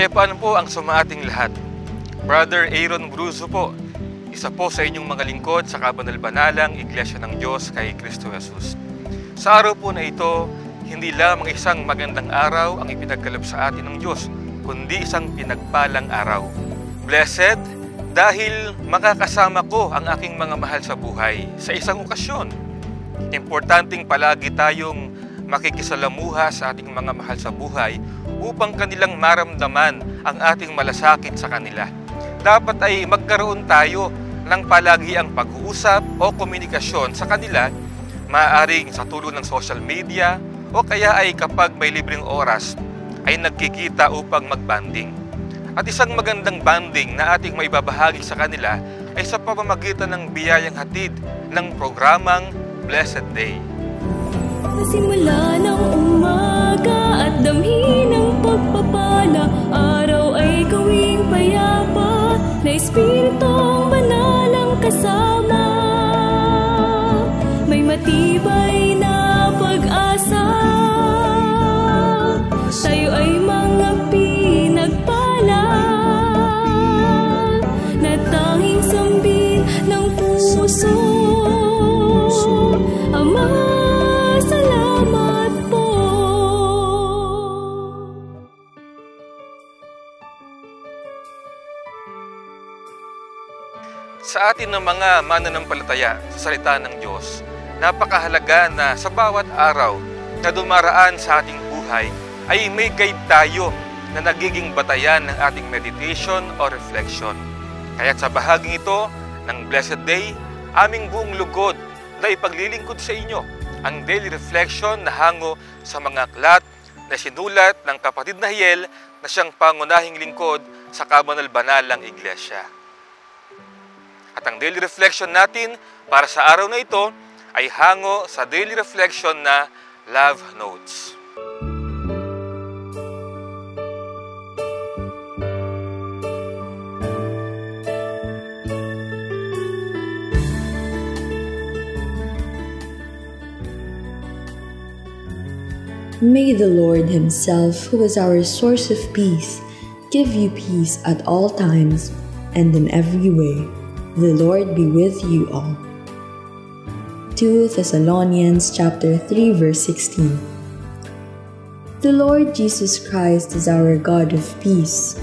Kapayapaan po ang sumaating lahat. Brother Aaron Bruzo po, isa po sa inyong mga lingkod sa kabanal-banalang Iglesia ng Diyos kay Kristo Jesus. Sa araw po na ito, hindi lamang isang magandang araw ang ipinagkaloob sa atin ng Diyos, kundi isang pinagpalang araw. Blessed dahil makakasama ko ang aking mga mahal sa buhay sa isang okasyon. Importanteng palagi tayong makikisalamuha sa ating mga mahal sa buhay upang kanilang maramdaman ang ating malasakit sa kanila. Dapat ay magkaroon tayo ng palagiang pag-uusap o komunikasyon sa kanila, maaaring sa tulong ng social media o kaya ay kapag may libreng oras ay nagkikita upang mag-banding. At isang magandang banding na ating maibabahagi sa kanila ay sa pamamagitan ng biyayang hatid ng programang Blessed Day. Simula ng umaga at damhin ng pagpapala, araw ay gawing payapa na Espiritong Banal ang kasama. May matibay na pag-asa, tayo ay mga pinagpala na tanging sambin ng puso. Ama, salamat po. Sa atin ng mga mananampalataya sa salita ng Diyos, napakahalaga na sa bawat araw na dumaraan sa ating buhay ay may guide tayo na nagiging batayan ng ating meditation o reflection. Kaya't sa bahaging ito ng Blessed Day, aming buong lugod na ipaglilingkod sa inyo ang daily reflection na hango sa mga aklat na sinulat ng kapatid na Hiel na siyang pangunahing lingkod sa kabanal-banalang Iglesia. At ang daily reflection natin para sa araw na ito ay hango sa daily reflection na Love Notes. May the Lord Himself, who is our source of peace, give you peace at all times and in every way. The Lord be with you all. 2 Thessalonians chapter 3 verse 16. The Lord Jesus Christ is our God of peace.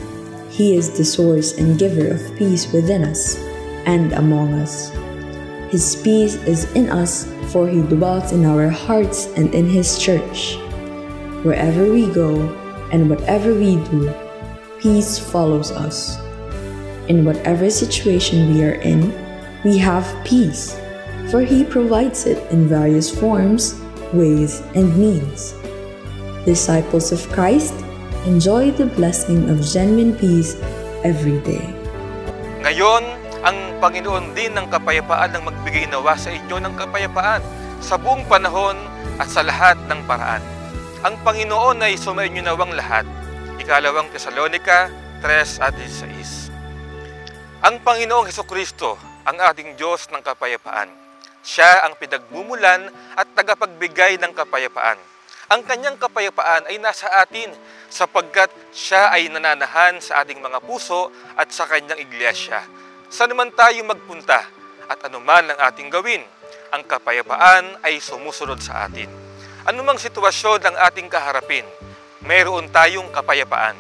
He is the source and giver of peace within us and among us. His peace is in us, for He dwells in our hearts and in His church. Wherever we go and whatever we do, peace follows us. In whatever situation we are in, we have peace, for He provides it in various forms, ways, and means. Disciples of Christ, enjoy the blessing of genuine peace every day. Ngayon, ang Panginoon din ng kapayapaan ang magbigay nawa sa inyo ng kapayapaan sa buong panahon at sa lahat ng paraan. Ang Panginoon ay sumainyo nawang lahat. Ikalawang Tesalonica 3:16. Ang Panginoong Hesukristo ang ating Diyos ng kapayapaan. Siya ang pinagmumulan at tagapagbigay ng kapayapaan. Ang kanyang kapayapaan ay nasa atin sapagkat siya ay nananahan sa ating mga puso at sa kanyang iglesia. Saan naman tayo magpunta at anuman ang ating gawin, ang kapayapaan ay sumusunod sa atin. Anumang sitwasyon ang ating kaharapin, mayroon tayong kapayapaan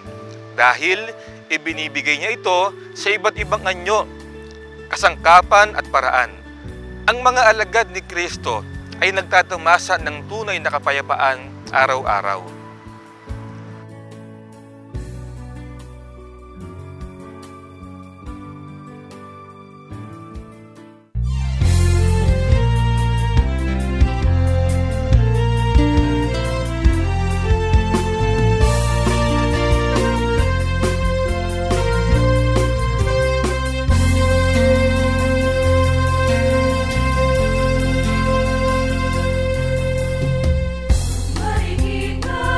dahil ibinibigay niya ito sa iba't ibang anyo, kasangkapan at paraan. Ang mga alagad ni Kristo ay nagtatamasa ng tunay na kapayapaan araw-araw. Marikita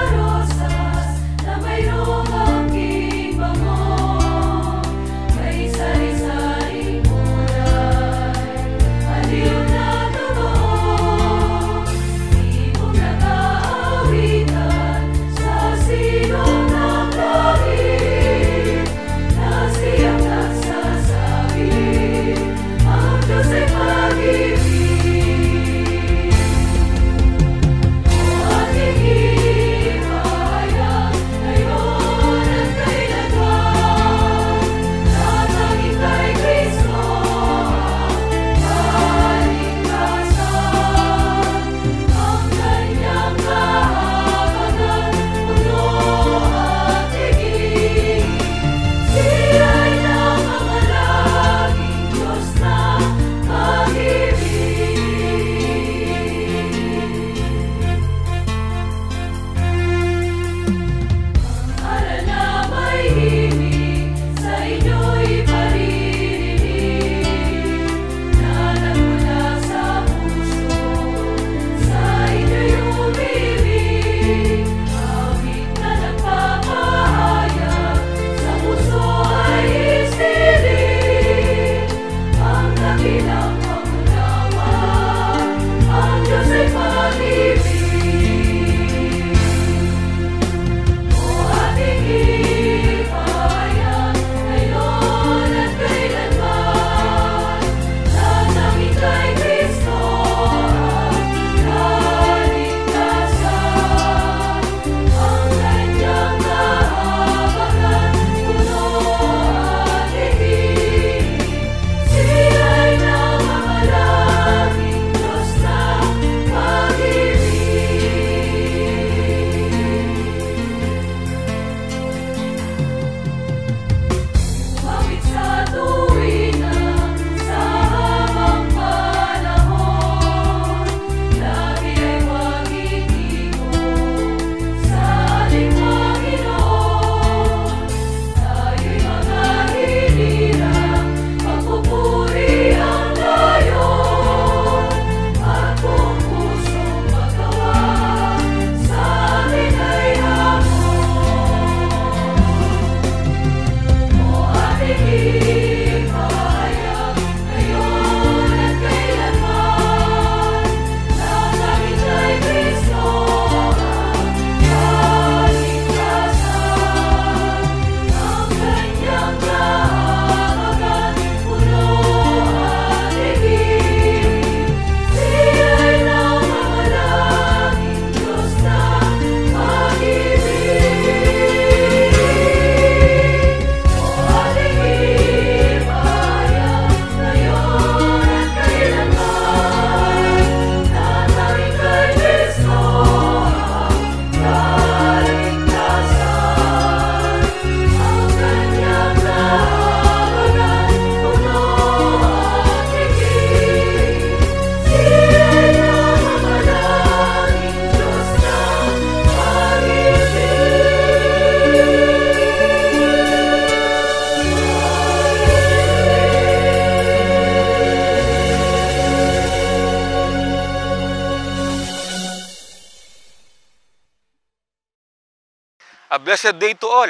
Blessed day to all!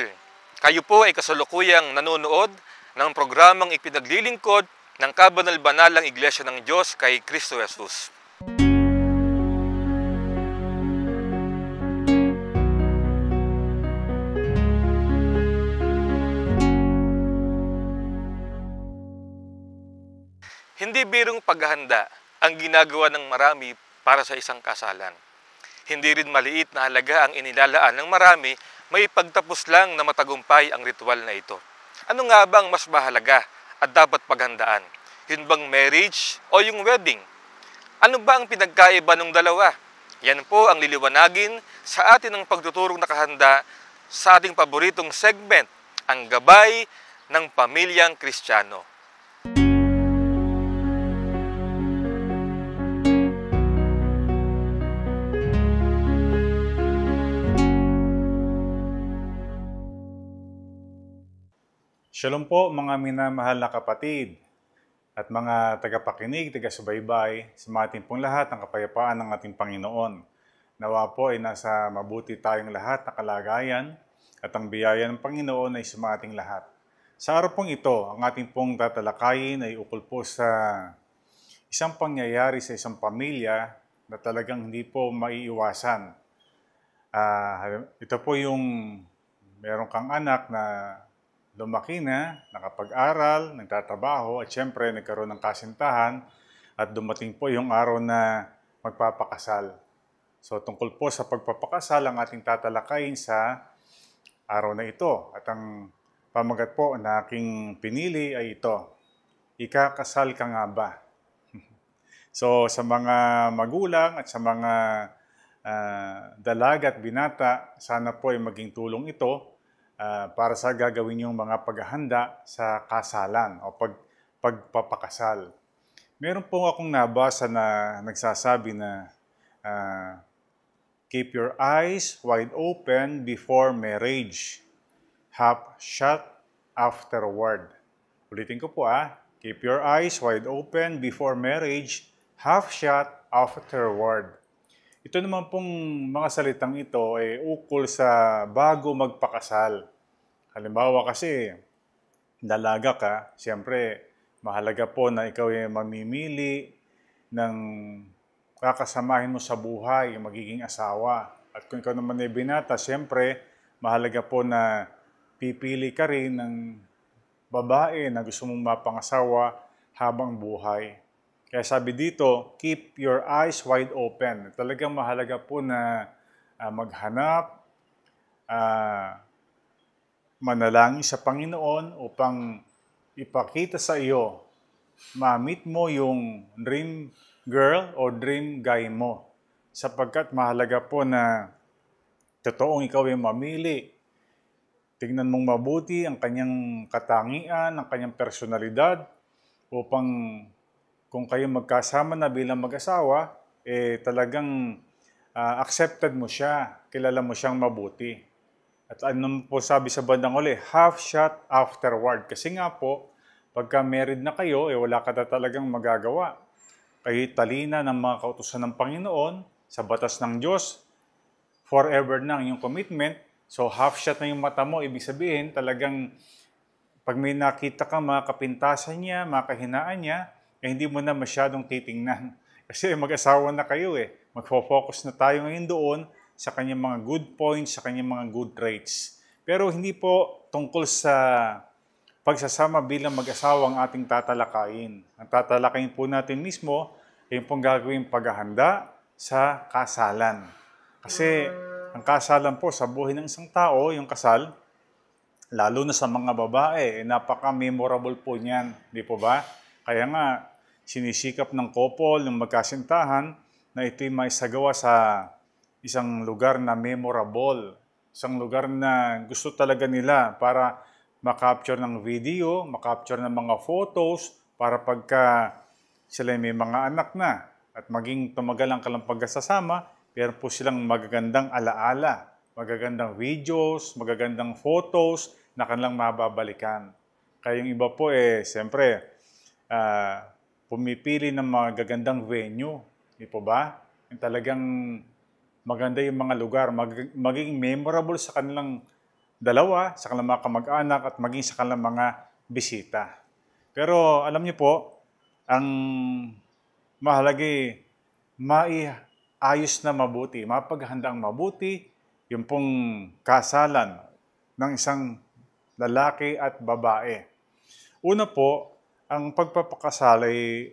Kayo po ay kasalukuyang nanonood ng programang ipinaglilingkod ng Kabanal-Banalang Iglesia ng Diyos kay Kristo Jesus. Hindi birong paghahanda ang ginagawa ng marami para sa isang kasalan. Hindi rin maliit na halaga ang inilalaan ng marami may pagtapos lang na matagumpay ang ritual na ito. Ano nga ba ang mas mahalaga at dapat paghandaan? Yun bang marriage o yung wedding? Ano ba ang pinagkaiba ng dalawa? Yan po ang liliwanagin sa atin ng pagtuturong nakahanda sa ating paboritong segment, ang Gabay ng Pamilyang Kristiyano. Shalom po mga minamahal na kapatid at mga tagapakinig, taga-subaybay, sa ating pong lahat ng kapayapaan ng ating Panginoon. Nawa po ay nasa mabuti tayong lahat na kalagayan at ang biyaya ng Panginoon ay sa ating lahat. Sa araw pong ito, ang ating pong tatalakayin ay ukol po sa isang pangyayari sa isang pamilya na talagang hindi po maiiwasan. Ito po yung meron kang anak na lumaki na, nakapag-aral, nagtatrabaho, at syempre nagkaroon ng kasintahan at dumating po yung araw na magpapakasal. So tungkol po sa pagpapakasal ang ating tatalakayin sa araw na ito. At ang pamagat po na aking pinili ay ito, ikakasal ka nga ba? So sa mga magulang at sa mga dalaga at binata, sana po ay maging tulong ito para sa gagawin yung mga paghahanda sa kasalan o pagpapakasal. Meron po akong nabasa na nagsasabi na keep your eyes wide open before marriage, half shut afterward. Ulitin ko po keep your eyes wide open before marriage, half shut afterward. Ito naman pong mga salitang ito ay ukol sa bago magpakasal. Halimbawa kasi, dalaga ka, siyempre mahalaga po na ikaw ay mamimili ng kakasamahin mo sa buhay, yung magiging asawa. At kung ikaw naman ay binata, siyempre mahalaga po na pipili ka rin ng babae na gusto mong mapangasawa habang buhay. Kaya sabi dito, keep your eyes wide open. Talagang mahalaga po na maghanap, manalangin sa Panginoon upang ipakita sa iyo, ma-meet mo yung dream girl o dream guy mo. Sapagkat mahalaga po na totoong ikaw ay mamili. Tingnan mong mabuti ang kanyang katangian, ang kanyang personalidad upang kung kayo magkasama na bilang mag-asawa, talagang accepted mo siya, kilala mo siyang mabuti. At ano po sabi sa bandang uli, half shut afterward. Kasi nga po, pagka married na kayo, wala ka na talagang magagawa. Kayo talina ng mga kautusan ng Panginoon, sa batas ng Diyos, forever na yung commitment. So half shut na yung mata mo, ibig sabihin talagang pag may nakita ka mga kapintasan niya, mga kahinaan niya, hindi mo na masyadong titingnan. Kasi mag-asawa na kayo Magfo-focus na tayo ngayon doon sa kanyang mga good points, sa kanyang mga good traits. Pero hindi po tungkol sa pagsasama bilang mag-asawa ang ating tatalakayin. Ang tatalakayin po natin mismo ay yung pong gagawin paghahanda sa kasalan. Kasi ang kasalan po sa buhay ng isang tao, yung kasal, lalo na sa mga babae, napaka-memorable po niyan. Di po ba? Kaya nga, sinisikap ng couple, ng magkasintahan, na ito'y maisagawa sa isang lugar na memorable. Isang lugar na gusto talaga nila para makapture ng video, makapture ng mga photos, para pagka sila may mga anak na at maging tumagal ang kalang pagkasama, pero po silang magagandang alaala, magagandang videos, magagandang photos na kanilang mababalikan. Kaya yung iba po siyempre, pumipili ng mga gagandang venue. Di po ba? Yung talagang maganda yung mga lugar, magiging memorable sa kanilang dalawa, sa kanilang mga kamag-anak at maging sa kanilang mga bisita. Pero alam niyo po, ang mahalaga maiayos na mabuti, mapaghandaang mabuti, yung pong kasalan ng isang lalaki at babae. Una po, ang pagpapakasal ay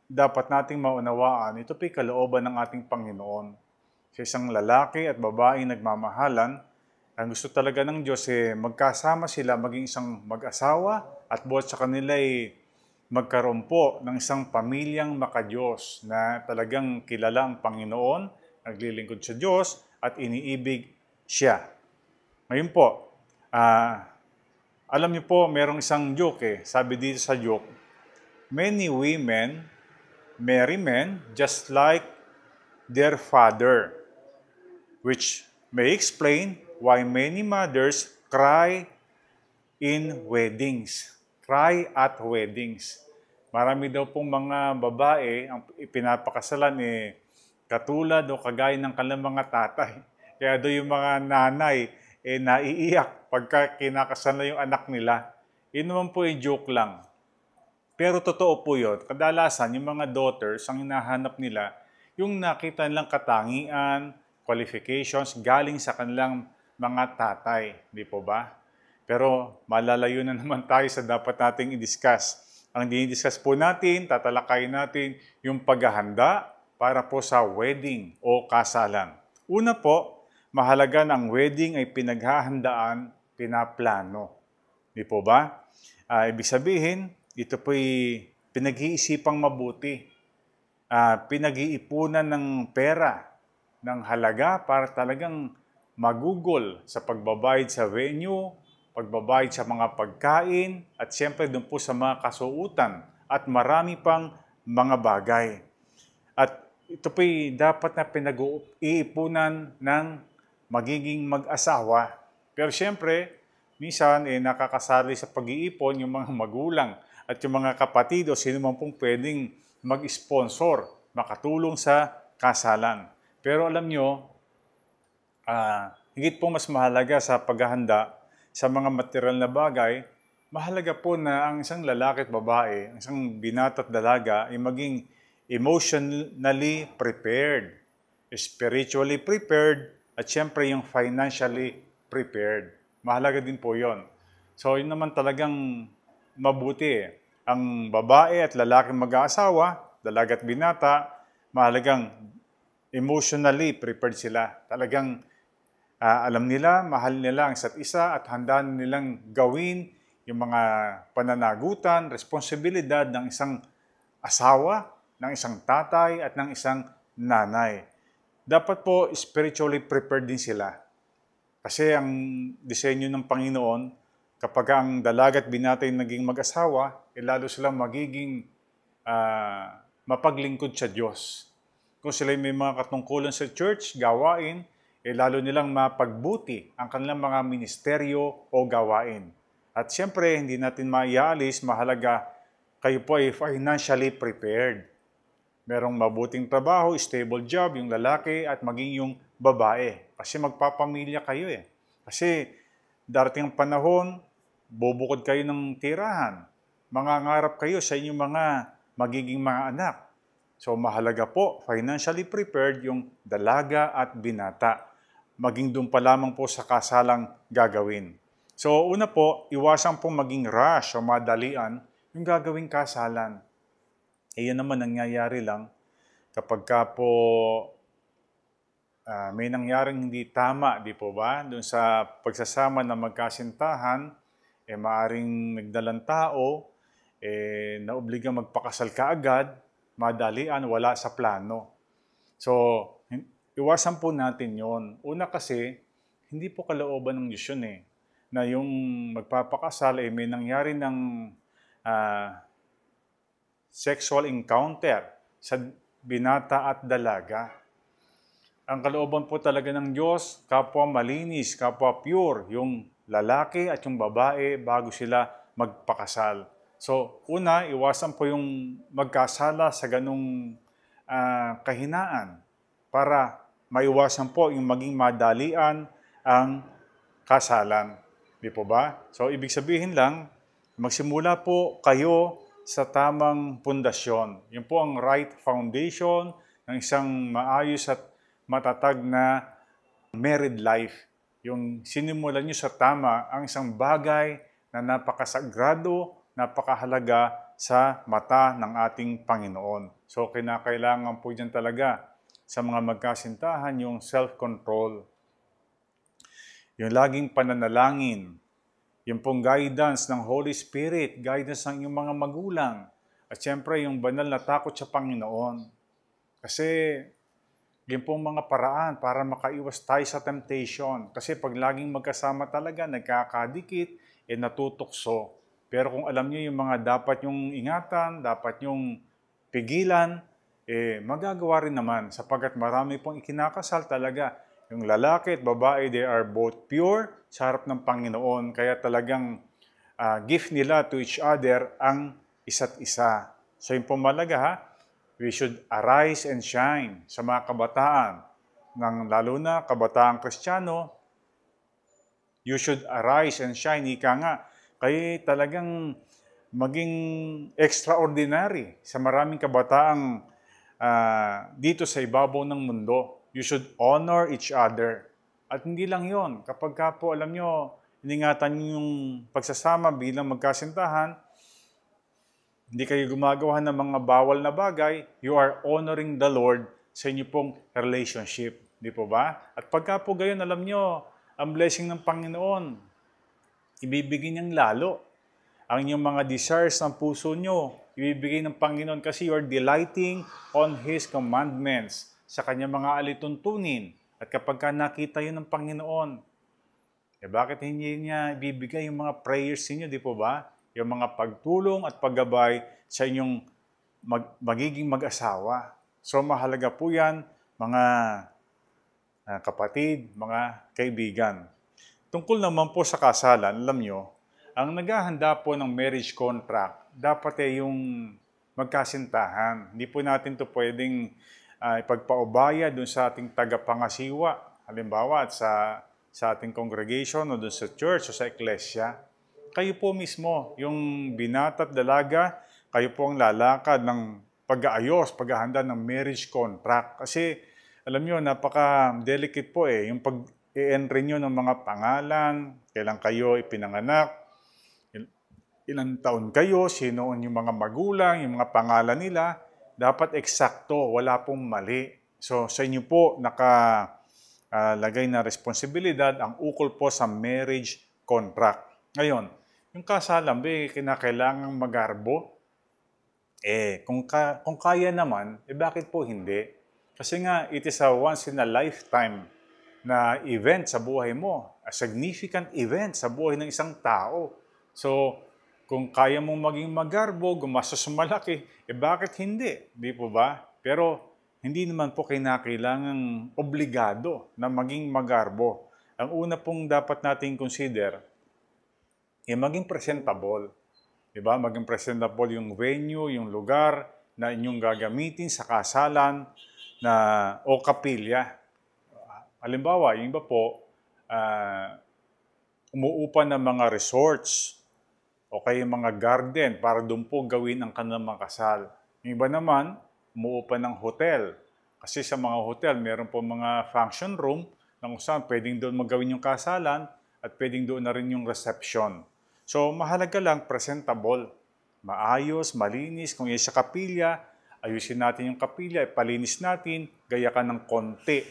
dapat nating maunawaan, ito po'y kalooban ng ating Panginoon. Sa isang lalaki at babae nagmamahalan, ang gusto talaga ng Diyos magkasama sila, maging isang mag-asawa at buhat sa kanila ay magkaroon po ng isang pamilyang makadiyos na talagang kilala ang Panginoon, naglilingkod sa Diyos at iniibig siya. Ngayon po, alam niyo po, merong isang joke Sabi dito sa joke, many women marry men just like their father, which may explain why many mothers cry in weddings. Cry at weddings. Marami daw pong mga babae ang ipinapakasalan katulad o kagaya ng kanilang mga tatay. Kaya daw yung mga nanay naiiyak pagka kinakasal na yung anak nila. Yun naman po joke lang. Pero totoo po yun. Kadalasan yung mga daughters, ang hinahanap nila, yung nakita nilang katangian, qualifications, galing sa kanilang mga tatay. Di po ba? Pero malalayo na naman tayo sa dapat nating i-discuss. Ang dinidiscuss po natin, tatalakayin natin yung paghahanda para po sa wedding o kasalan. Una po, mahalaga na ang wedding ay pinaghahandaan, pinaplano. Di po ba? Ibig sabihin, ito po'y pinag-iisipang mabuti. Pinag-iipunan ng pera, ng halaga para talagang magugol sa pagbabayad sa venue, pagbabayad sa mga pagkain, at siyempre doon po sa mga kasuutan at marami pang mga bagay. At ito po'y dapat na pinag-iipunan ng magiging mag-asawa. Pero siyempre, minsan nakakasali sa pag-iipon yung mga magulang at yung mga kapatid o sino man pong pwedeng mag-sponsor, makatulong sa kasalan. Pero alam nyo, higit po mas mahalaga sa paghahanda sa mga material na bagay, mahalaga po na ang isang lalaki at babae, ang isang binata at dalaga ay maging emotionally prepared, spiritually prepared, at syempre yung financially prepared. Mahalaga din po yon. So yun naman talagang mabuti. Ang babae at lalaki mag-aasawa, dalaga at binata, mahalagang emotionally prepared sila. Talagang alam nila, mahal nila ang isa't isa at handa nilang gawin yung mga pananagutan, responsibilidad ng isang asawa, ng isang tatay at ng isang nanay. Dapat po spiritually prepared din sila. Kasi ang disenyo ng Panginoon, kapag ang dalaga at binata yung naging mag-asawa, lalo silang magiging mapaglingkod sa Diyos. Kung sila may mga katungkulan sa church, gawain, lalo nilang mapagbuti ang kanilang mga ministeryo o gawain. At siyempre, hindi natin maialis, mahalaga kayo po ay financially prepared. Merong mabuting trabaho, stable job, yung lalaki at maging yung babae. Kasi magpapamilya kayo Kasi darating ang panahon, bubukod kayo ng tirahan. Mangangarap kayo sa inyong mga magiging mga anak. So mahalaga po, financially prepared yung dalaga at binata. Maging doon pa lamang po sa kasalang gagawin. So una po, iwasan pong maging rush o madalian yung gagawing kasalan. Yan naman nangyayari lang kapag ka po may nangyaring hindi tama, di po ba? Doon sa pagsasama na magkasintahan, maaring nagdalang tao, naobliga magpakasal kaagad, madalian, wala sa plano. So, iwasan po natin yon. Una kasi, hindi po kalooban ng Diyos yun na yung magpapakasal may nangyari ng sexual encounter sa binata at dalaga. Ang kalooban po talaga ng Diyos, kapwa malinis, kapwa pure, yung lalaki at yung babae bago sila magpakasal. So, una, iwasan po yung magkasala sa ganung kahinaan para maiwasan po yung maging madalian ang kasalan. Di po ba? So, ibig sabihin lang, magsimula po kayo sa tamang pundasyon. Yun po ang right foundation ng isang maayos at matatag na married life. Yung sinimulan nyo sa tama ang isang bagay na napakasagrado, napakahalaga sa mata ng ating Panginoon. So, kinakailangan po dyan talaga sa mga magkasintahan yung self-control. Yung laging pananalangin, yung pong guidance ng Holy Spirit, guidance ng inyong mga magulang, at syempre yung banal na takot sa Panginoon. Kasi yun pong mga paraan para makaiwas tayo sa temptation. Kasi pag laging magkasama talaga, nagkakadikit, natutukso. Pero kung alam niyo yung mga dapat yung ingatan, dapat yung pigilan, magagawa rin naman sapagkat marami pong ikinakasal talaga. Yung lalaki at babae, they are both pure sa harap ng Panginoon. Kaya talagang gift nila to each other ang isa't isa. So yung pumalaga ha, we should arise and shine sa mga kabataan. Lalo na kabataang Kristiyano, you should arise and shine. Ika nga, kaya talagang maging extraordinary sa maraming kabataang dito sa ibabaw ng mundo. You should honor each other. At hindi lang yon. Kapag ka po, alam nyo, iningatan nyo yung pagsasama bilang magkasintahan, hindi kayo gumagawa ng mga bawal na bagay, you are honoring the Lord sa inyo pong relationship. Di po ba? At pagka po gayon, alam nyo, ang blessing ng Panginoon, ibibigay niyang lalo. Ang inyong mga desires ng puso nyo, ibibigay ng Panginoon kasi you are delighting on His commandments sa kanyang mga alituntunin. At kapag ka nakita yun ng Panginoon, bakit hindi niya ibibigay yung mga prayers niyo, di po ba? Yung mga pagtulong at paggabay sa inyong magiging mag-asawa. So mahalaga po yan, mga kapatid, mga kaibigan. Tungkol naman po sa kasalan, alam nyo, ang naghahanda po ng marriage contract, dapat yung magkasintahan. Hindi po natin to pwedeng ipagpaubaya dun sa ating tagapangasiwa. Halimbawa, at sa ating congregation o dun sa church o sa iglesia. Kayo po mismo, yung binata at dalaga, kayo po ang lalakad ng pag-aayos, paghahanda ng marriage contract. Kasi, alam nyo, napaka-delicate po yung pag-i-entry nyo ng mga pangalan, kailan kayo ipinanganak, ilang taon kayo, sino yung mga magulang, yung mga pangalan nila, dapat eksakto, wala pong mali. So, sa inyo po, nakalagay na responsibilidad ang ukol po sa marriage contract. Ngayon, yung kasalan, kinakailangang magarbo. Kung kaya naman, bakit po hindi? Kasi nga, it is a once in a lifetime na event sa buhay mo. A significant event sa buhay ng isang tao. So, kung kaya mong maging magarbo, gumastos malaki, bakit hindi? Di po ba? Pero, hindi naman po kinakailangang obligado na maging magarbo. Ang una pong dapat nating consider, maging presentable. Diba? Maging presentable yung venue, yung lugar na inyong gagamitin sa kasalan o kapilya. Halimbawa, yung iba po, umuupa ng mga resorts o kaya mga garden para doon po gawin ang kanilang mga kasal. Yung iba naman, umuupa ng hotel. Kasi sa mga hotel, meron po mga function room na kung saan pwedeng doon magawin yung kasalan at pwedeng doon na rin yung reception. So, mahalaga lang, presentable. Maayos, malinis. Kung yung sa kapilya, ayusin natin yung kapilya, ipalinis natin, gaya ka ng konti.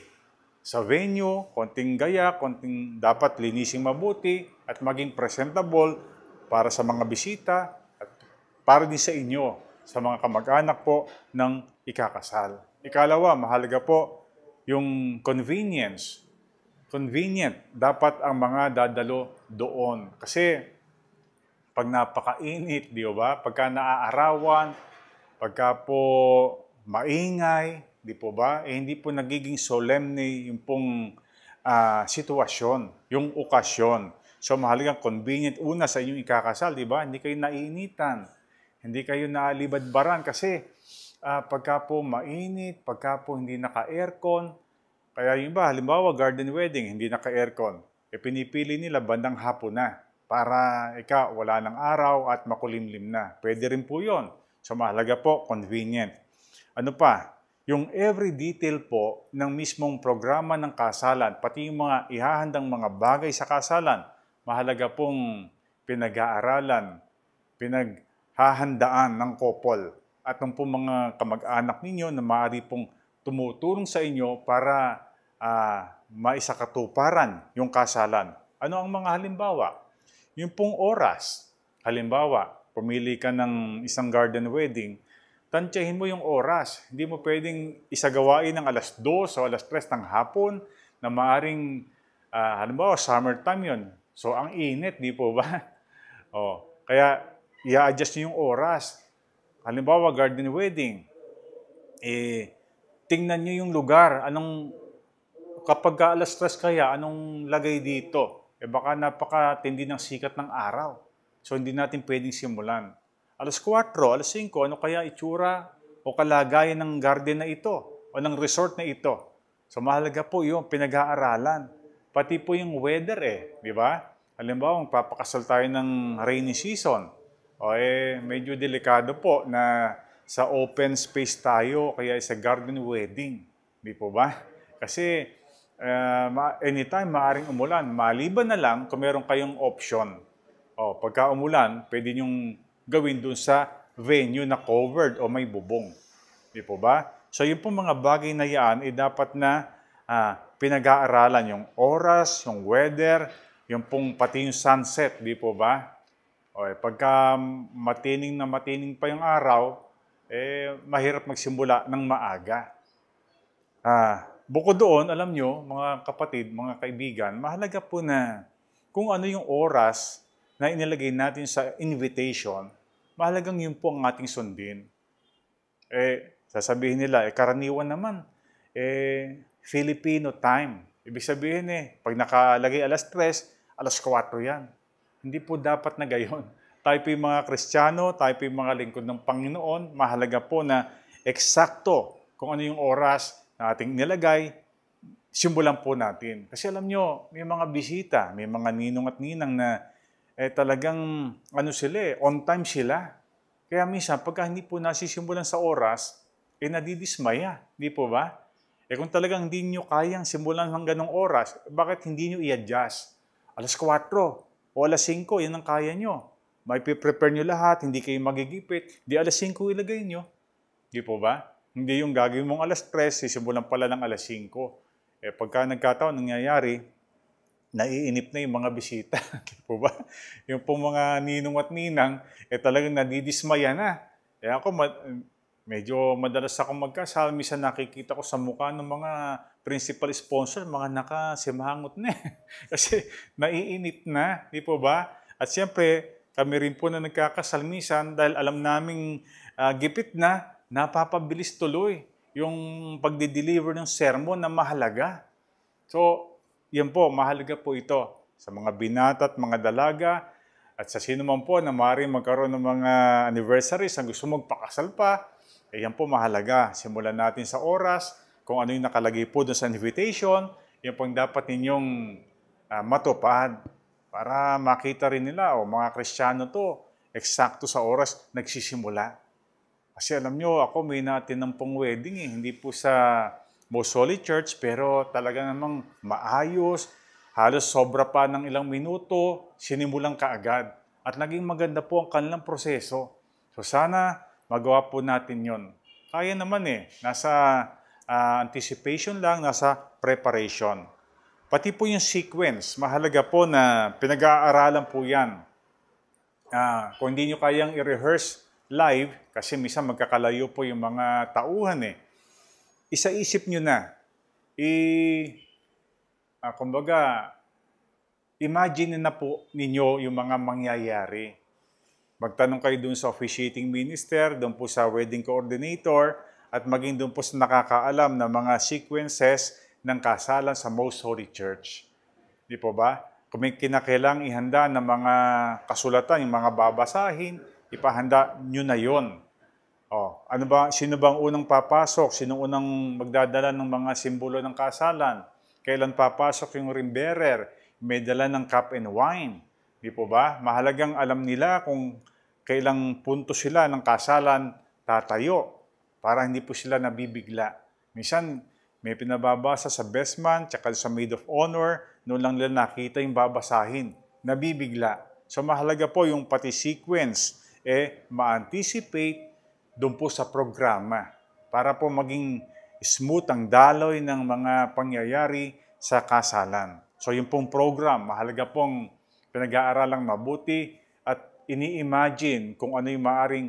Sa venue, konting gaya, konting dapat linising mabuti at maging presentable para sa mga bisita at para din sa inyo, sa mga kamag-anak po ng ikakasal. Ikalawa, mahalaga po yung convenience. Convenient, dapat ang mga dadalo doon. Kasi pag napakainit, di ba? Pagka naaarawan, pagka po maingay, di po ba? Hindi po nagiging solemne yung pong sitwasyon, yung okasyon. So, mahalagang convenient una sa inyong ikakasal, di ba? Hindi kayo naiinitan, hindi kayo naalibadbaran kasi pagka po mainit, pagka po hindi naka-aircon, kaya yung iba, halimbawa, garden wedding, hindi naka-aircon. pinipili nila bandang hapon na para wala ng araw at makulimlim na. Pwede rin po yun. So mahalaga po, convenient. Ano pa? Yung every detail po ng mismong programa ng kasalan, pati yung mga ihahandang mga bagay sa kasalan, mahalaga pong pinag-aaralan, pinaghahandaan ng couple at ng pong mga kamag-anak ninyo na maaari pong tumutulong sa inyo para maisakatuparan yung kasalan. Ano ang mga halimbawa? Yung pong oras. Halimbawa, pumili ka ng isang garden wedding, tansyahin mo yung oras. Hindi mo pwedeng isagawain ng alas 2 o alas 3 ng hapon na maaring, halimbawa, summertime yun. So, ang init, di po ba? Kaya, i-adjust nyo yung oras. Halimbawa, garden wedding. Tingnan nyo yung lugar. Kapag alas 3 kaya, anong lagay dito? Baka napakatindi ng sikat ng araw. So, hindi natin pwedeng simulan. Alas 4, alas 5, ano kaya itsura o kalagayan ng garden na ito o ng resort na ito? So, mahalaga po yung pinag-aaralan. Pati po yung weather di ba? Halimbawa, papakasal tayo ng rainy season. Medyo delikado po na sa open space tayo kaya sa garden wedding. Di po ba? Kasi anytime maaring umulan. Maliban na lang kung meron kayong option. Pagka umulan, pwede nyong gawin dun sa venue na covered o may bubong. Di po ba? So yung pong mga bagay na yan, dapat na pinag-aaralan yung oras, yung weather, yung pong pati yung sunset, di po ba? Pagka matining pa yung araw, mahirap magsimula ng maaga. Bukod doon, alam nyo, mga kapatid, mga kaibigan, mahalaga po na kung ano yung oras na inilagay natin sa invitation, mahalagang yun po ang ating sundin. Sasabihin nila, karaniwan naman, Filipino time. Ibig sabihin pag nakalagay alas 3, alas 4 yan. Hindi po dapat na gayon. Tayo po yung mga Kristiyano, tayo po yung mga lingkod ng Panginoon, mahalaga po na eksakto kung ano yung oras na ating nilagay, simulan po natin. Kasi alam nyo, may mga bisita, may mga ninong at ninang na talagang on time sila. Kaya minsan, pagka hindi po nasisimulan sa oras, nadidismaya. Di po ba? Kung talagang hindi nyo kayang simulan hanggang ng oras, bakit hindi nyo i-adjust? Alas 4 o alas 5, yan ang kaya nyo. May prepare nyo lahat, hindi kayo magigipit. Di alas 5 ilagay nyo. Di po ba? Hindi yung gagawin mong alas 3, sisimulan pala ng alas 5. Pagka nagkataon, nangyayari, naiinip na yung mga bisita. Di po ba? Yung pong mga ninong at ninang, talagang nadidismaya na. Ako, medyo madalas akong magkasal. Minsan nakikita ko sa mukha ng mga principal sponsor, mga nakasimangot na. Kasi naiinip na. Di po ba? At siyempre, kami rin po na nagkakasal minsan dahil alam naming gipit na, napapabilis tuloy yung pagde-deliver ng sermon na mahalaga. So, yan po, mahalaga po ito sa mga binata at mga dalaga at sa sino man po na maaaring magkaroon ng mga anniversaries ang gusto magpakasal pa, yan po mahalaga. Simulan natin sa oras, kung ano yung nakalagay po doon sa invitation, yan po ang dapat ninyong matupad para makita rin nila, mga Kristiyano to, eksakto sa oras nagsisimula. Kasi alam nyo, ako may natin ng pong wedding hindi po sa Most Holy Church, pero talaga namang maayos, halos sobra pa ng ilang minuto, sinimulang kaagad. At naging maganda po ang kanilang proseso. So sana magawa po natin yon. Kaya naman nasa anticipation lang, nasa preparation. Pati po yung sequence, mahalaga po na pinag-aaralan po yan. Kung hindi nyo kayang i-rehearse live, kasi minsan magkakalayo po yung mga tauhan isa-isip nyo na. Kumbaga, imagine na po ninyo yung mga mangyayari. Magtanong kayo dun sa officiating minister, dun po sa wedding coordinator, at maging dun po sa nakakaalam ng mga sequences ng kasalan sa Most Holy Church. Di po ba? Kung may kinakailang ihanda ng mga kasulatan, yung mga babasahin, ipahanda nyo na yon. Sino bang unang papasok? Sino unang magdadala ng mga simbolo ng kasalan? Kailan papasok yung ring bearer? may dala ng cup and wine. Di po ba? Mahalagang alam nila kung kailang punto sila ng kasalan tatayo para hindi po sila nabibigla. Minsan, may pinababasa sa best man, tsaka sa maid of honor, noon lang nila nakita yung babasahin. Nabibigla. So mahalaga po yung pati sequence, ma-anticipate doon po sa programa para po maging smooth ang daloy ng mga pangyayari sa kasalan. So yung pong program, mahalaga pong pinag-aaralang mabuti at ini-imagine kung ano yung maaring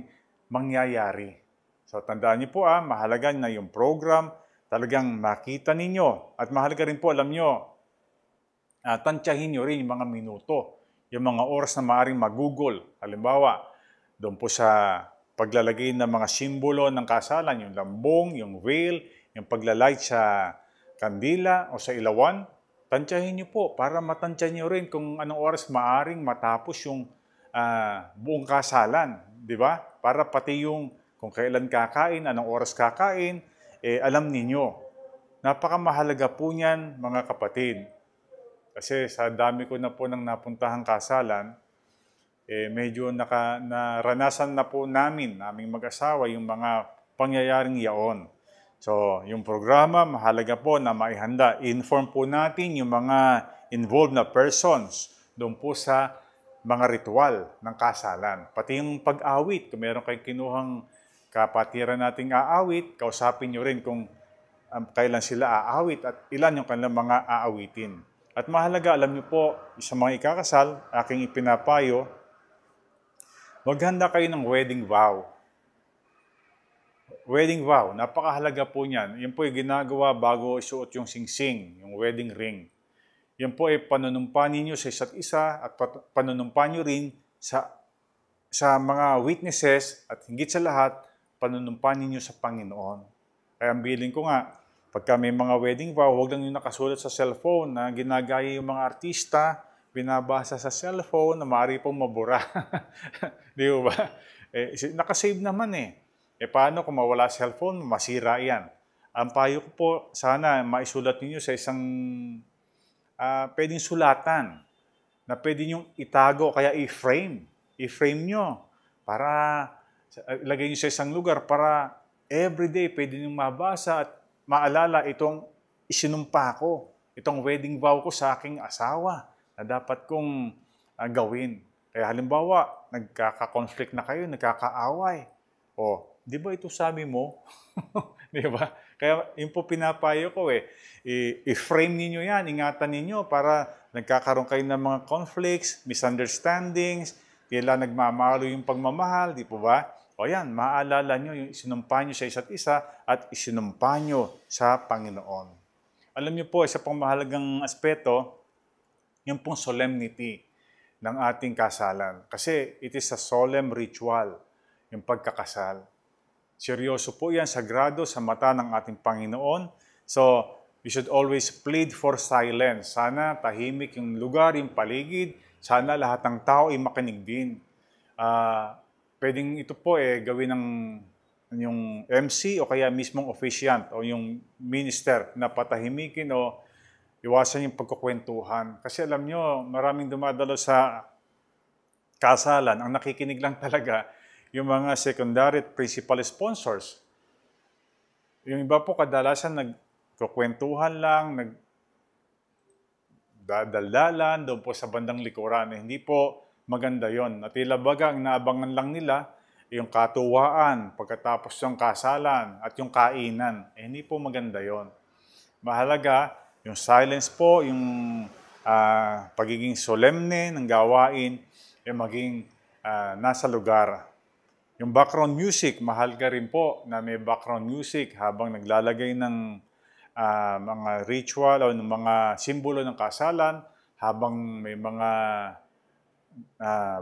mangyayari. So tandaan niyo po mahalaga na yung program talagang makita ninyo. At mahalaga rin po, alam nyo, tansyahin nyo rin yung mga minuto, yung mga oras na maaaring magugol. Halimbawa, doon po sa paglalagay ng mga simbolo ng kasalan, yung lambong, yung veil, yung paglalay sa kandila o sa ilawan, tansyahin nyo po para matansya nyo rin kung anong oras maaaring matapos yung buong kasalan. Di ba? Para pati yung kung kailan kakain, anong oras kakain, alam ninyo. Napakamahalaga po niyan, mga kapatid. Kasi sa dami ko na po nang napuntahang kasalan, medyo naranasan na po naming mag-asawa yung mga pangyayaring yaon. So, yung programa, mahalaga po na maihanda. Inform po natin yung mga involved na persons doon po sa mga ritual ng kasalan. Pati yung pag-awit, kung meron kayong kinuhang kapatiran nating aawit, kausapin nyo rin kung kailan sila aawit at ilan yung kanilang mga aawitin. At mahalaga, alam nyo po, sa mga ikakasal, aking ipinapayo, maghanda kayo ng wedding vow. Wedding vow, napakahalaga po niyan. Yan po ay ginagawa bago isuot yung singsing, yung wedding ring. Yan po ay panunumpa ninyo sa isa't isa at panunumpa nyo rin sa mga witnesses at higit sa lahat, panunumpa ninyo sa Panginoon. Kaya ang bilin ko nga, pagka may mga wedding vow, huwag lang yung nakasulat sa cellphone na ginagaya yung mga artista, binabasa sa cellphone na maaari pong mabura. Di ba? Nakasave naman paano kung mawala cellphone, masira yan. Ang payo ko po, sana maisulat ninyo sa isang pwedeng sulatan na pwede nyong itago, kaya i-frame. I-frame nyo para ilagay nyo sa isang lugar para everyday pwede nyo mabasa at maalala itong isinumpa ko, itong wedding vow ko sa aking asawa na dapat kong gawin. Kaya halimbawa, nagkaka-conflict na kayo, nagkakaaway. Di ba ito sabi mo? Di ba? Kaya yun po pinapayo ko i-frame ninyo yan, ingatan ninyo para nagkakaroon kayo ng mga conflicts, misunderstandings, kailan nagmamahalo yung pagmamahal, di po ba? O yan, maaalala nyo yung isinumpa nyo sa isa't isa at isinumpa nyo sa Panginoon. Alam nyo po, isa pang mahalagang aspeto, yung pong solemnity ng ating kasalan. Kasi it is a solemn ritual, yung pagkakasal. Seryoso po yan, sagrado sa mata ng ating Panginoon. So, we should always plead for silence. Sana tahimik yung lugar, yung paligid. Sana lahat ng tao ay makinig din. Pwedeng ito po gawin ng yung MC o kaya mismong officiant o yung minister na patahimikin o iwasan yung pagkukwentuhan. Kasi alam nyo, maraming dumadalo sa kasalan. Ang nakikinig lang talaga yung mga secondary at principal sponsors. Yung iba po kadalasan nagkukwentuhan lang, nagdadaldalan doon po sa bandang likuran. Hindi po maganda yon. At tila baga, ang naabangan lang nila, yung katuwaan pagkatapos ng kasalan at yung kainan. Hindi po maganda yon. Mahalaga, yung silence po, yung pagiging solemne ng gawain, yung maging nasa lugar. Yung background music, mahal ka rin po na may background music habang naglalagay ng mga ritual o ng mga simbolo ng kasalan, habang may mga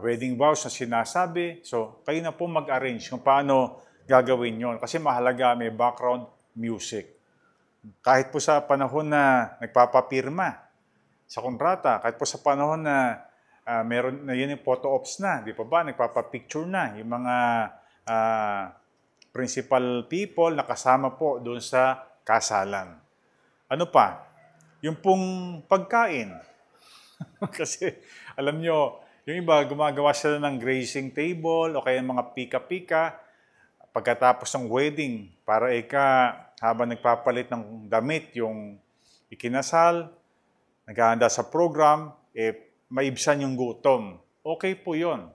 wedding vows na sinasabi. So, kayo na po mag-arrange kung paano gagawin yon. Kasi mahalaga may background music. Kahit po sa panahon na nagpapapirma sa kontrata, kahit po sa panahon na meron na yun yung photo ops na, di pa ba? Nagpapapicture na yung mga principal people na kasama po doon sa kasalan. Ano pa? Yung pong pagkain. Kasi alam nyo, yung iba gumagawa sila ng grazing table o kaya mga pika-pika pagkatapos ng wedding para habang nagpapalit ng damit yung ikinasal, naghahanda sa program, maibsan yung gutom. Okay po yun.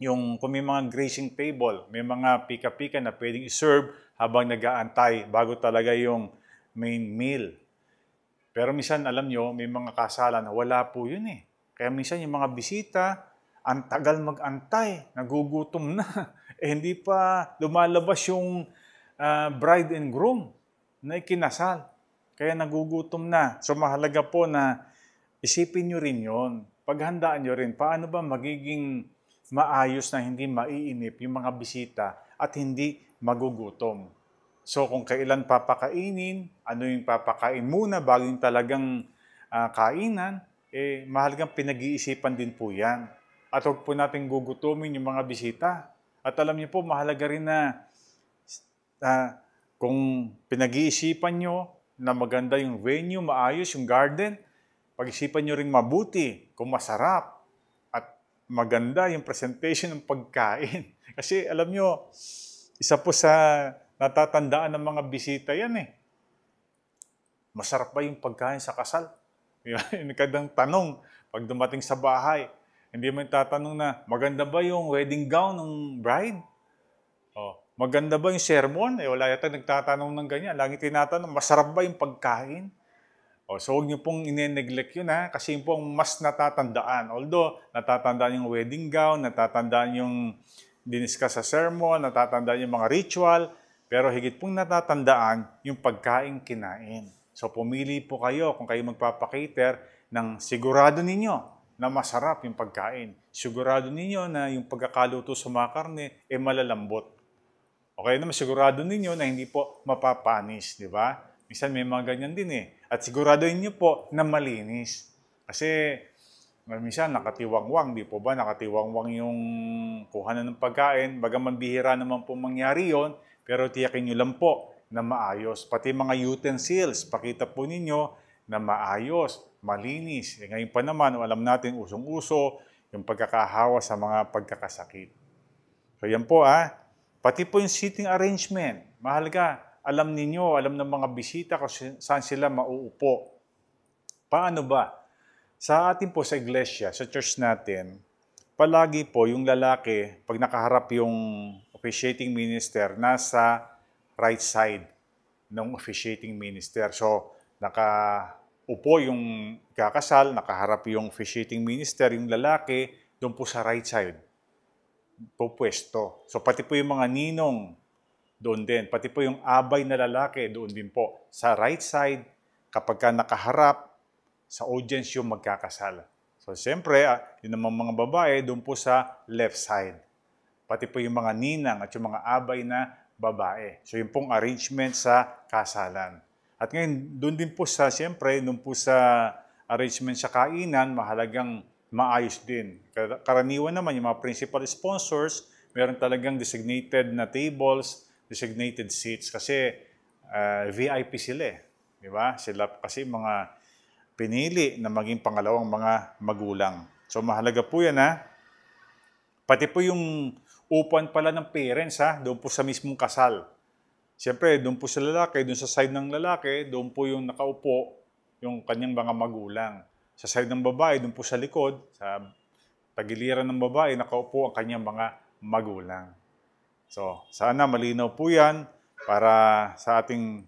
Yung kung may mga grazing table, may mga pika-pika na pwedeng iserve habang nag-aantay bago talaga yung main meal. Pero minsan, alam nyo, may mga kasalan na wala po yun eh. Kaya minsan yung mga bisita, ang tagal mag-antay, nagugutom na. Hindi pa lumalabas yung bride and groom na ikinasal. Kaya nagugutom na. So mahalaga po na isipin nyo rin yun. Paghandaan nyo rin, paano ba magiging maayos na hindi maiinip yung mga bisita at hindi magugutom. So kung kailan papakainin, ano yung papakain muna bago yung talagang kainan, mahalagang pinag-iisipan din po yan. At huwag po natin gugutumin yung mga bisita. At alam niyo po, mahalaga rin na kung pinag-iisipan nyo na maganda yung venue, maayos yung garden, pag-isipan nyo rin mabuti kung masarap at maganda yung presentation ng pagkain. Kasi alam nyo, isa po sa natatandaan ng mga bisita yan eh. Masarap ba yung pagkain sa kasal? Yung kadang tanong pag dumating sa bahay. Hindi mo tatanong na, maganda ba yung wedding gown ng bride? Maganda ba yung sermon? Wala yata nagtatanong ng ganyan. Lagi tinatanong, masarap ba yung pagkain? So huwag niyo pong ine-neglect yun kasi yun pong mas natatandaan. Although, natatandaan yung wedding gown, natatandaan yung diniscuss sa sermon, natatandaan yung mga ritual, pero higit pong natatandaan yung pagkain kinain. So pumili po kayo kung kayo magpapakater ng sigurado ninyo na masarap yung pagkain. Sigurado ninyo na yung pagkakaluto sa mga karne malalambot. Okay naman, sigurado ninyo na hindi po mapapanis, di ba? Minsan may mga ganyan din eh. At sigurado ninyo po na malinis. Kasi minsan nakatiwangwang, di po ba? Nakatiwangwang yung kuhanan ng pagkain. Bagaman bihira naman po mangyari yon, pero tiyakin nyo lang po na maayos. Pati mga utensils, pakita po ninyo na maayos, malinis. Ngayon pa naman, alam natin usong-uso yung pagkakahawa sa mga pagkakasakit. So yan po Pati po yung seating arrangement. Mahalaga, alam ninyo, alam ng mga bisita kung saan sila mauupo. Paano ba? Sa atin po sa iglesia, sa church natin, palagi po yung lalaki, pag nakaharap yung officiating minister, nasa right side ng officiating minister. So, nakaupo yung kakasal, nakaharap yung officiating minister, yung lalaki, doon po sa right side po pwesto. So, pati po yung mga ninong doon din. Pati po yung abay na lalaki doon din po. Sa right side, kapag ka nakaharap sa audience yung magkakasal. So, siyempre, yun naman mga babae, doon po sa left side. Pati po yung mga ninang at yung mga abay na babae. So, yung pong arrangement sa kasalan. At ngayon, doon din po siyempre, doon po sa arrangement sa kainan, mahalagang maayos din. Karaniwan naman, yung mga principal sponsors, meron talagang designated na tables, designated seats. Kasi VIP sila Di ba? Sila kasi mga pinili na maging pangalawang mga magulang. So, mahalaga po yan Pati po yung upuan pala ng parents doon po sa mismong kasal. Siyempre, doon po sa lalaki, doon sa side ng lalaki, doon po yung nakaupo yung kanyang mga magulang. Sa side ng babae, doon po sa likod, sa tagiliran ng babae, nakaupo ang kanyang mga magulang. So, sana malinaw po yan para sa ating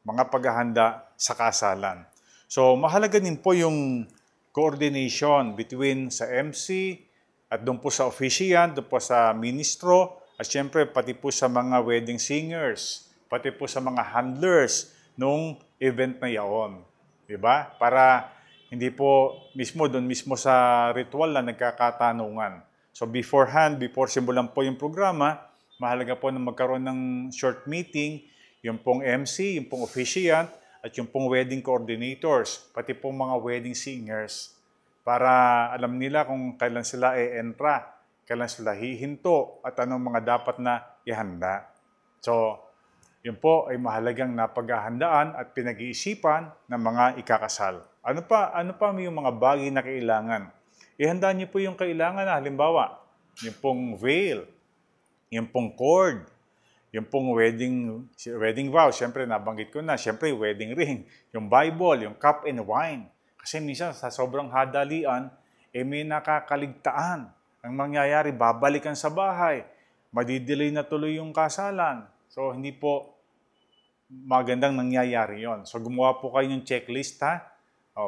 mga paghahanda sa kasalan. So, mahalaga din po yung coordination between sa MC at doon po sa officiant, doon po sa ministro, at syempre pati po sa mga wedding singers, pati po sa mga handlers nung event na yaon. Diba? Para hindi po doon mismo sa ritual na nagkakatanungan. So beforehand, before simulan po yung programa, mahalaga po na magkaroon ng short meeting, yung pong MC, yung pong officiant, at yung pong wedding coordinators, pati pong mga wedding singers, para alam nila kung kailan sila entra, kailan sila hihinto, at anong mga dapat na ihanda. So, Yun po ay mahalagang napaghahandaan at pinag-iisipan ng mga ikakasal. Ano pa yung mga bagay na kailangan? Ihanda niyo po yung kailangan na halimbawa, yung pong veil, yung pong cord, yung pong wedding vow, siyempre nabanggit ko na, siyempre wedding ring, yung Bible, yung cup and wine. Kasi minsan sa sobrang hadalian, may nakakaligtaan. Ang mangyayari, babalikan sa bahay, madidelay na tuloy yung kasalan. So hindi po magandang nangyayari yon. So gumawa po kayo ng checklist ha.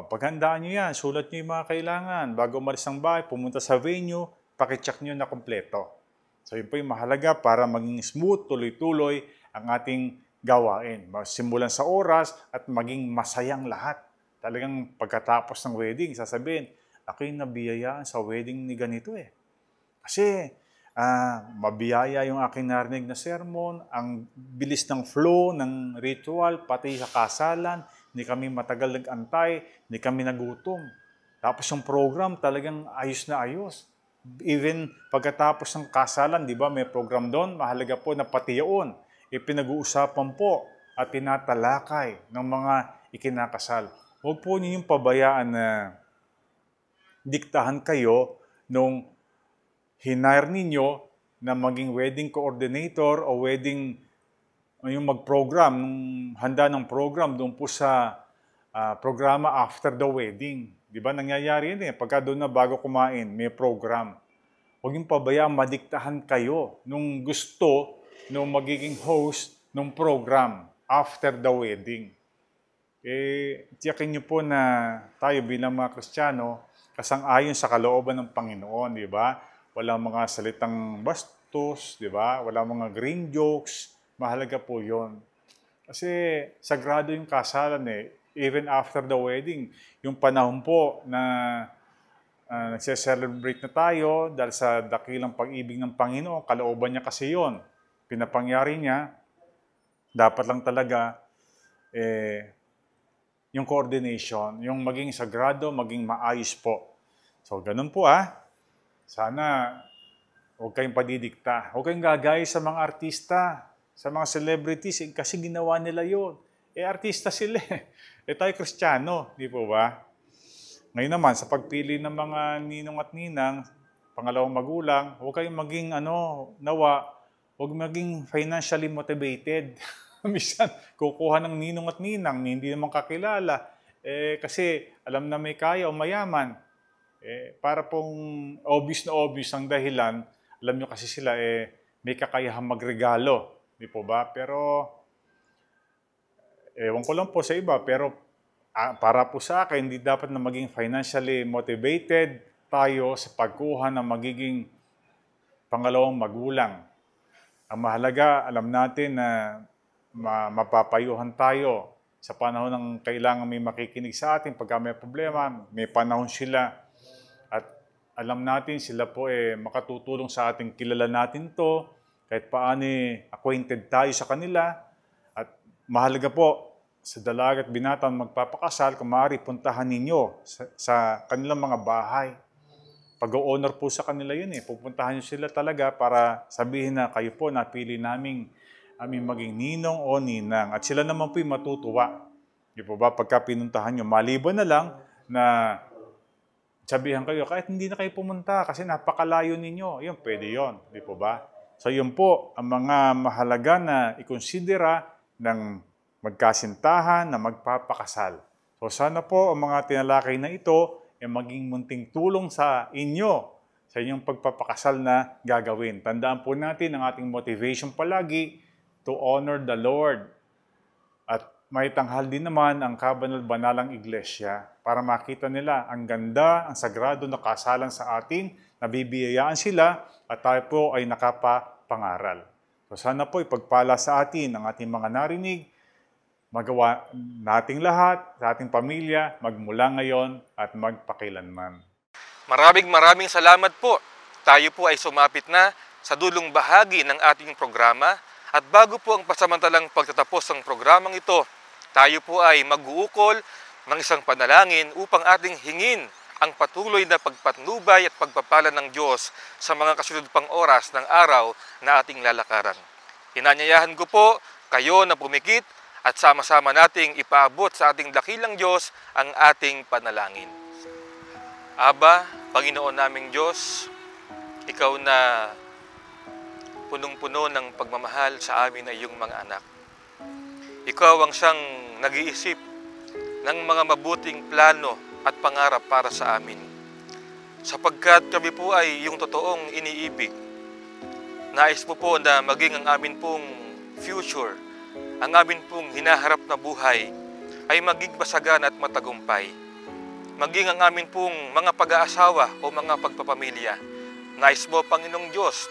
Paghandaan nyo yan, sulat nyo yung mga kailangan. Bago umalis ng bahay, pumunta sa venue, pakicheck nyo na kompleto. So yun po yung mahalaga para maging smooth, tuloy-tuloy ang ating gawain. Simulan sa oras at maging masayang lahat. Talagang pagkatapos ng wedding, sasabihin, ako yung nabiyayaan sa wedding ni ganito eh. Kasi mabiyaya yung aking narinig na sermon, ang bilis ng flow ng ritual, pati sa kasalan, hindi kami matagal nag-antay, hindi kami nagutom. Tapos yung program talagang ayos na ayos. Even pagkatapos ng kasalan, di ba, may program doon, mahalaga po na pati yun, ipinag-uusapan po at tinatalakay ng mga ikinakasal. Huwag po ninyong pabayaan na diktahan kayo nung hinire ninyo na maging wedding coordinator o wedding yung mag-program, handa ng program doon po sa programa after the wedding. Di ba nangyayari yun eh, pagka doon na bago kumain, may program. Huwag yung pabayaan madiktahan kayo nung gusto nung magiging host ng program after the wedding. Tiyakin nyo po na tayo bilang mga Kristiyano, kasang-ayon sa kalooban ng Panginoon, di ba? Walang mga salitang bastos, di ba? Walang mga green jokes. Mahalaga po yon. Kasi sagrado yung kasalan eh. Even after the wedding, yung panahon po na nagse-celebrate na tayo dahil sa dakilang pag-ibig ng Panginoon, kalooban niya kasi yon. Pinapangyari niya, dapat lang talaga yung coordination, yung maging sagrado, maging maayos po. So, ganun po Sana huwag kayong padidikta. Huwag kayong gagaya sa mga artista, sa mga celebrities, kasi ginawa nila yun. Artista sila tayo Kristiyano, di po ba? Ngayon naman, sa pagpili ng mga ninong at ninang, pangalawang magulang, huwag kayong maging, huwag maging financially motivated. Minsan, kukuha ng ninong at ninang, hindi naman kakilala. Kasi alam na may kaya o mayaman. Para pong obvious na obvious ang dahilan, alam nyo kasi sila may kakayahang magregalo. Di po ba? Pero, ewan ko lang po sa iba, pero para po sa akin, hindi dapat na maging financially motivated tayo sa pagkuha ng magiging pangalawang magulang. Ang mahalaga, alam natin na mapapayuhan tayo sa panahon ng kailangan may makikinig sa atin. Pagka may problema, may panahon sila. At alam natin sila po makatutulong sa ating kilala natin to, kahit paano acquainted tayo sa kanila. At mahalaga po sa dalaga at binatang magpapakasal, kung maaari puntahan ninyo sa kanilang mga bahay. Pag-o-honor po sa kanila yun pupuntahan nyo sila talaga para sabihin na kayo po napili aming maging ninong o ninang. At sila naman po matutuwa. Di po ba? Pagka pinuntahan nyo, maliban na lang na sabihan kayo, kahit hindi na kayo pumunta kasi napakalayo ninyo. Yun, pwede yun. Di po ba? So yun po, ang mga mahalaga na ikonsidera ng magkasintahan na magpapakasal. So sana po ang mga tinalakay na ito maging munting tulong sa inyo, sa inyong pagpapakasal na gagawin. Tandaan po natin ang ating motivation palagi to honor the Lord. At may tanghal din naman ang kabanal-banalang iglesia para makita nila ang ganda, ang sagrado na kasalan sa atin, nabibiyayaan sila at tayo po ay nakapapangaral. So sana po ipagpala sa atin ang ating mga narinig, magawa nating lahat, sa ating pamilya, magmula ngayon at magpakilanman. Maraming salamat po. Tayo po ay sumapit na sa dulong bahagi ng ating programa at bago po ang pasamantalang pagtatapos ng programang ito, tayo po ay mag-uukol ng isang panalangin upang ating hingin ang patuloy na pagpatnubay at pagpapala ng Diyos sa mga kasunod pang oras ng araw na ating lalakaran. Inanyayahan ko po kayo na pumikit at sama-sama nating ipaabot sa ating dakilang Diyos ang ating panalangin. Aba, Panginoon naming Diyos, Ikaw na punong-puno ng pagmamahal sa amin na iyong mga anak. Ikaw ang siyang nag-iisip ng mga mabuting plano at pangarap para sa amin. Sapagkat kami po ay iyong totoong iniibig. Nais mo po na maging ang amin pong future, ang amin pong hinaharap na buhay ay maging masagana at matagumpay. Maging ang amin pong mga pag-aasawa o mga pagpapamilya. Nais mo, Panginoong Diyos,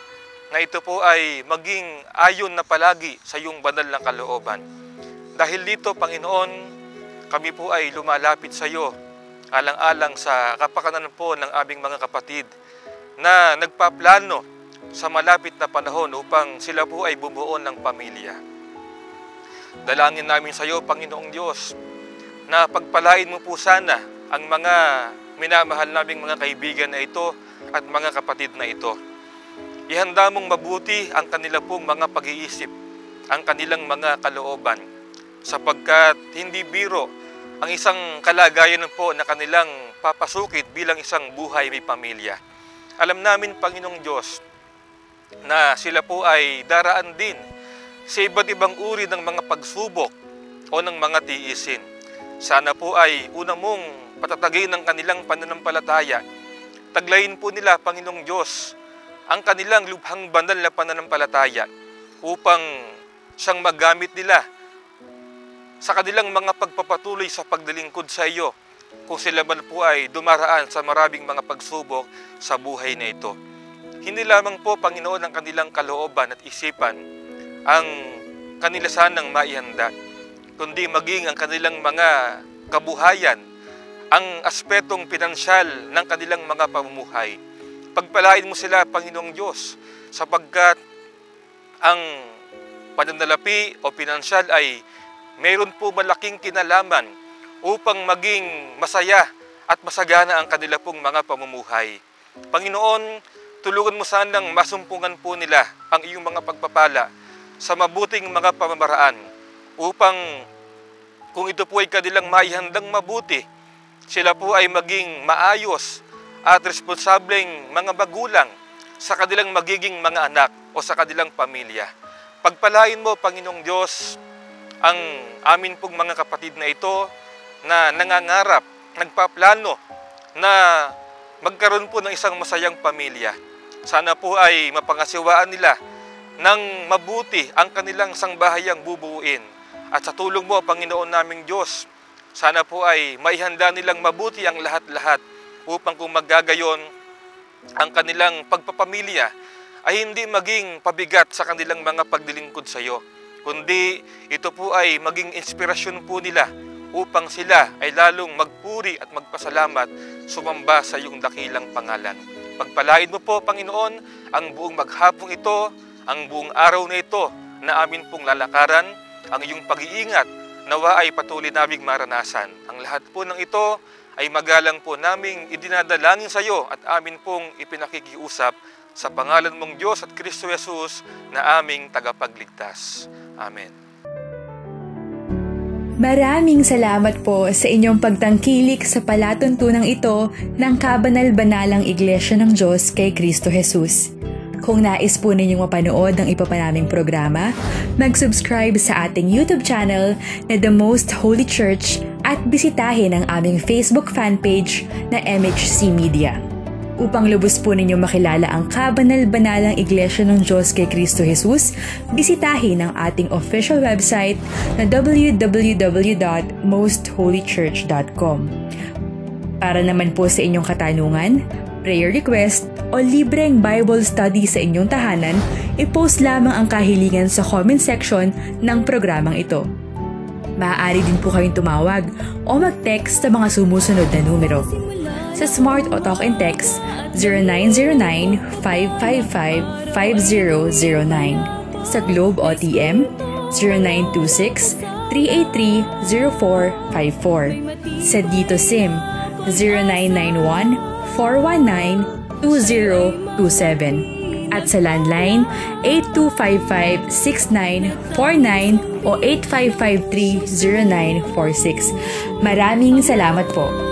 na ito po ay maging ayon na palagi sa iyong banal na kalooban. Dahil dito, Panginoon, kami po ay lumalapit sa iyo, alang-alang sa kapakanan po ng aming mga kapatid na nagpaplano sa malapit na panahon upang sila po ay bumuo ng pamilya. Dalangin namin sa iyo, Panginoong Diyos, na pagpalain mo po sana ang mga minamahal naming mga kaibigan na ito at mga kapatid na ito. Ihanda mong mabuti ang kanila pong mga pag-iisip, ang kanilang mga kalooban, sapagkat hindi biro ang isang kalagayan po na kanilang papasukit bilang isang buhay may pamilya. Alam namin, Panginoong Diyos, na sila po ay daraan din sa iba't ibang uri ng mga pagsubok o ng mga tiisin. Sana po ay una mong patatagin ang kanilang pananampalataya. Taglayin po nila, Panginoong Diyos, ang kanilang lubhang banal na pananampalataya upang siyang magamit nila sa kanilang mga pagpapatuloy sa pagdalingkod sa iyo kung sila man po ay dumaraan sa maraming mga pagsubok sa buhay na ito. Hindi lamang po, Panginoon, ang kanilang kalooban at isipan ang kanila sanang maihanda, kundi maging ang kanilang mga kabuhayan, ang aspetong pinansyal ng kanilang mga pamumuhay. Pagpalain mo sila, Panginoong Diyos, sapagkat ang pananalapi o pinansyal ay mayroon po malaking kinalaman upang maging masaya at masagana ang kanila pong mga pamumuhay. Panginoon, tulungan mo sanang masumpungan po nila ang iyong mga pagpapala sa mabuting mga pamamaraan upang kung ito po ay kanilang maihandang mabuti, sila po ay maging maayos at responsableng mga magulang sa kanilang magiging mga anak o sa kanilang pamilya. Pagpalain mo, Panginoong Diyos, ang amin pong mga kapatid na ito na nangangarap, nagpaplano na magkaroon po ng isang masayang pamilya. Sana po ay mapangasiwaan nila ng mabuti ang kanilang sangbahayang bubuuin. At sa tulong mo, Panginoon naming Diyos, sana po ay maihanda nilang mabuti ang lahat-lahat upang kung maggagayon ang kanilang pagpapamilya ay hindi maging pabigat sa kanilang mga pagdilingkod sa iyo, kundi ito po ay maging inspirasyon po nila upang sila ay lalong magpuri at magpasalamat, sumamba sa iyong dakilang pangalan. Pagpalain mo po, Panginoon, ang buong maghapong ito, ang buong araw na ito na amin pong lalakaran, ang iyong pag-iingat, nawa ay patuloy naming maranasan. Ang lahat po ng ito ay magalang po naming idinadalangin sa iyo at amin pong ipinakikiusap sa pangalan mong Diyos at Kristo Jesus na aming tagapagligtas. Amen. Maraming salamat po sa inyong pagtangkilik sa palatuntunang ito ng Kabanal-Banalang Iglesia ng Diyos kay Kristo Jesus. Kung nais po ninyong mapanood ng iba pa naming programa, mag-subscribe sa ating YouTube channel na The Most Holy Church at bisitahin ang aming Facebook fanpage na MHC Media. Upang lubos po ninyong makilala ang Kabanal-Banalang Iglesia ng Diyos kay Kristo Jesus, bisitahin ang ating official website na www.mostholychurch.com. Para naman po sa inyong katanungan, prayer request o libreng Bible study sa inyong tahanan, i-post lamang ang kahilingan sa comment section ng programang ito. Maaari din po kayong tumawag o mag-text sa mga sumusunod na numero. Sa Smart o Talk and Text, 0909-555-5009. Sa Globe o TM, 0926-383-0454. Sa Dito SIM, 0991-419-2027. at sa landline 8255-6949 o 8553-0946. Maraming salamat po.